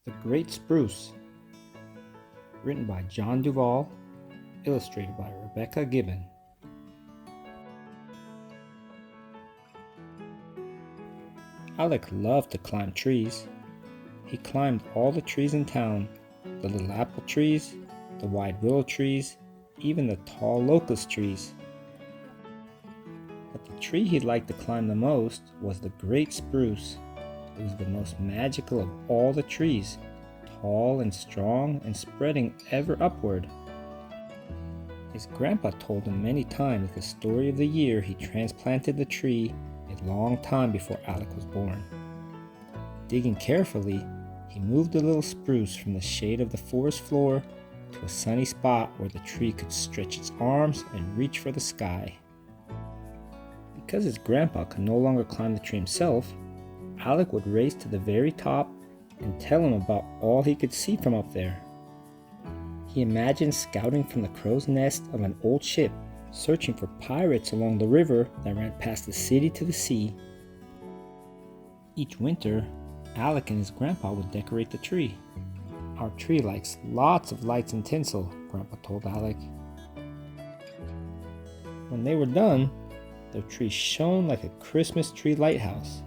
The Great Spruce, written by Duvall, illustrated by Rebecca Gibbon. Alec loved to climb trees. He climbed all the trees in town, the little apple trees, the wide willow trees, even the tall locust trees. But the tree he liked to climb the most was the Great Spruce. It was the most magical of all the trees, tall and strong and spreading ever upward. His grandpa told him many times the story of the year he transplanted the tree a long time before Alec was born. Digging carefully, he moved the little spruce from the shade of the forest floor to a sunny spot where the tree could stretch its arms and reach for the sky. Because his grandpa could no longer climb the tree himself, Alec would race to the very top and tell him about all he could see from up there. He imagined scouting from the crow's nest of an old ship, searching for pirates along the river that ran past the city to the sea. Each winter, Alec and his grandpa would decorate the tree. "Our tree likes lots of lights and tinsel," Grandpa told Alec. When they were done, their tree shone like a Christmas tree lighthouse.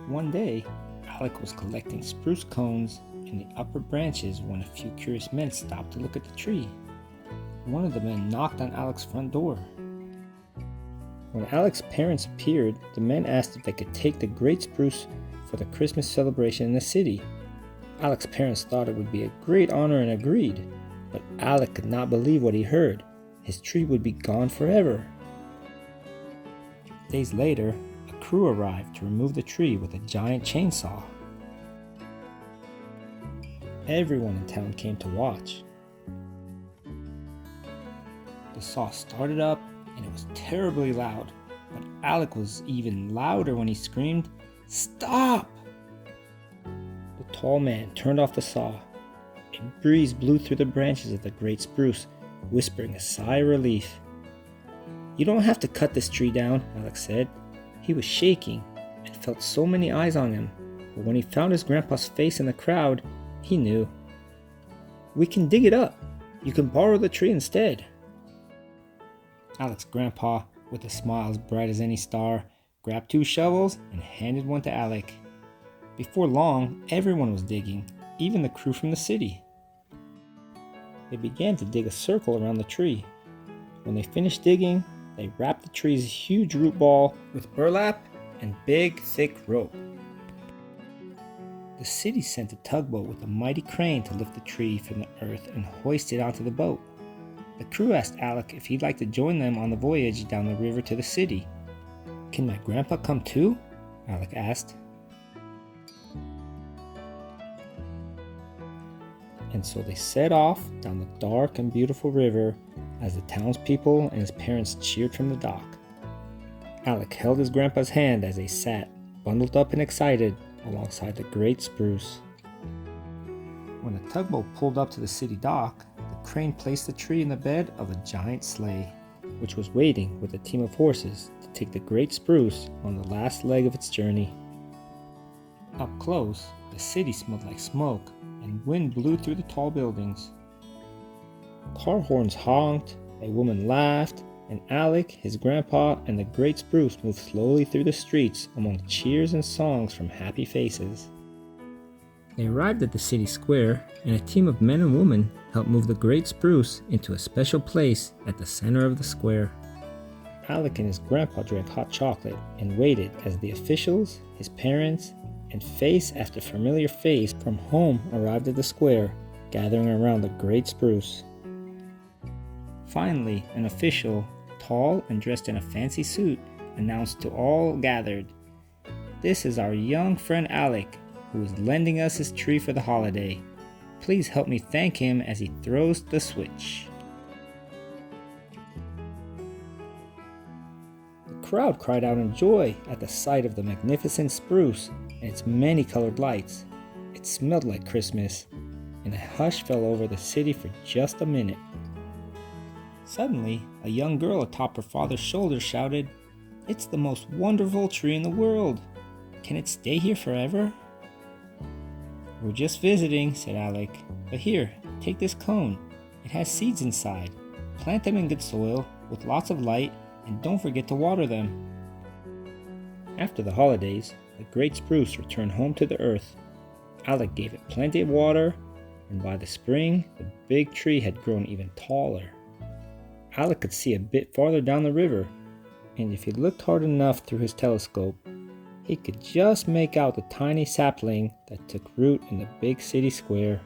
One day, Alec was collecting spruce cones in the upper branches when a few curious men stopped to look at the tree. One of the men knocked on Alec's front door. When Alec's parents appeared, the men asked if they could take the great spruce for the Christmas celebration in the city. Alec's parents thought it would be a great honor and agreed, but Alec could not believe what he heard. His tree would be gone forever. Days later, a crew arrived to remove the tree with a giant chainsaw. Everyone in town came to watch. The saw started up and it was terribly loud, but Alec was even louder when he screamed, "Stop!" The tall man turned off the saw. A breeze blew through the branches of the great spruce, whispering a sigh of relief. "You don't have to cut this tree down," Alec said. He was shaking and felt so many eyes on him, but when he found his grandpa's face in the crowd, he knew. "We can dig it up. You can borrow the tree instead." Alec's grandpa, with a smile as bright as any star, grabbed 2 shovels and handed one to Alec. Before long, everyone was digging, even the crew from the city. They began to dig a circle around the tree. When they finished digging, they wrapped the tree's huge root ball with burlap and big, thick rope. The city sent a tugboat with a mighty crane to lift the tree from the earth and hoist it onto the boat. The crew asked Alec if he'd like to join them on the voyage down the river to the city. "Can my grandpa come too?" Alec asked. And so they set off down the dark and beautiful river as the townspeople and his parents cheered from the dock. Alec held his grandpa's hand as they sat, bundled up and excited, alongside the great spruce. When the tugboat pulled up to the city dock, the crane placed the tree in the bed of a giant sleigh, which was waiting with a team of horses to take the great spruce on the last leg of its journey. Up close, the city smelled like smoke, and wind blew through the tall buildings. Car horns honked, a woman laughed, and Alec, his grandpa, and the great spruce moved slowly through the streets among cheers and songs from happy faces. They arrived at the city square, and a team of men and women helped move the great spruce into a special place at the center of the square. Alec and his grandpa drank hot chocolate and waited as the officials, his parents, and face after familiar face from home arrived at the square, gathering around the great spruce. Finally, an official, tall and dressed in a fancy suit, announced to all gathered, "This is our young friend Alec, who is lending us his tree for the holiday. Please help me thank him as he throws the switch." The crowd cried out in joy at the sight of the magnificent spruce and its many colored lights. It smelled like Christmas, and a hush fell over the city for just a minute. Suddenly, a young girl atop her father's shoulder shouted, "It's the most wonderful tree in the world! Can it stay here forever?" "We're just visiting," said Alec. "But here, take this cone. It has seeds inside. Plant them in good soil with lots of light, and don't forget to water them." After the holidays, the great spruce returned home to the earth. Alec gave it plenty of water, and by the spring, the big tree had grown even taller. Alec could see a bit farther down the river, and if he looked hard enough through his telescope, he could just make out the tiny sapling that took root in the big city square.